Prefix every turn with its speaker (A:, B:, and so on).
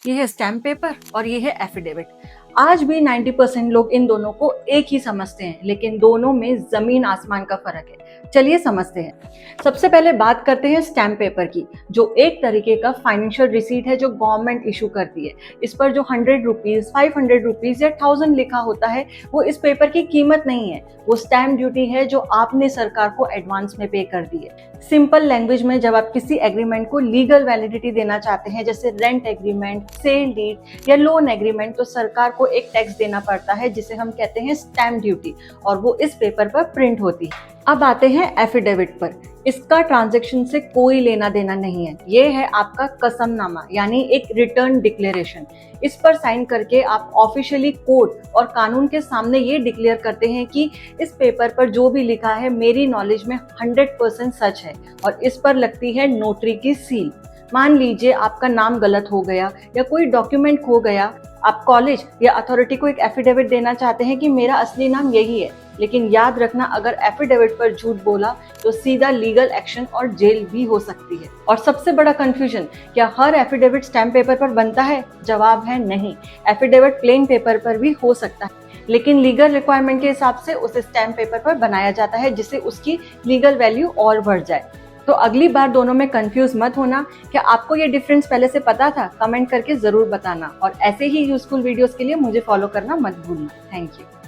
A: ये है stamp paper और ये है एफिडेविट। आज भी 90% लोग इन दोनों को एक ही समझते हैं, लेकिन दोनों में जमीन आसमान का फर्क है। चलिए समझते हैं। सबसे पहले बात करते हैं स्टैम्प पेपर की, जो एक तरीके का फाइनेंशियल रिसीट है जो गवर्नमेंट इशू करती है। इस पर जो 100 रुपीज, 500 रुपीज या 1000 लिखा होता है, वो इस पेपर की कीमत नहीं है, वो स्टैम्प ड्यूटी है जो आपने सरकार को एडवांस में पे कर दी है। सिंपल लैंग्वेज में, जब आप किसी एग्रीमेंट को लीगल वैलिडिटी देना चाहते हैं, जैसे रेंट एग्रीमेंट, सेल डीड या लोन एग्रीमेंट, तो सरकार को एक टैक्स देना पड़ता है जिसे हम कहते हैं स्टैम्प ड्यूटी, और वो इस पेपर पर प्रिंट होती है। अब आते हैं एफिडेविट पर। इसका ट्रांजैक्शन से कोई लेना देना नहीं है। ये है आपका कसमनामा, यानी एक रिटर्न डिक्लेरेशन। इस पर साइन करके आप ऑफिशियली कोर्ट और कानून के सामने ये डिक्लेयर करते हैं कि इस पेपर पर जो भी लिखा है मेरी नॉलेज में 100% सच है, और इस पर लगती है नोटरी की सील। मान लीजिए आपका नाम गलत हो गया या कोई डॉक्यूमेंट खो गया, आप कॉलेज या अथॉरिटी को एक एफिडेविट देना चाहते हैं कि मेरा असली नाम यही है, लेकिन याद रखना, अगर एफिडेविट पर झूठ बोला तो सीधा लीगल एक्शन और जेल भी हो सकती है। और सबसे बड़ा कंफ्यूजन, क्या हर एफिडेविट स्टैम्प पेपर पर बनता है? जवाब है नहीं। एफिडेविट प्लेन पेपर पर भी हो सकता है, लेकिन लीगल रिक्वायरमेंट के हिसाब से उसे स्टैम्प पेपर पर बनाया जाता है, जिससे उसकी लीगल वैल्यू और बढ़ जाए। तो अगली बार दोनों में कंफ्यूज मत होना। क्या आपको ये डिफरेंस पहले से पता था? कमेंट करके जरूर बताना, और ऐसे ही यूजफुल वीडियोस के लिए मुझे फॉलो करना मत भूलना। Thank you.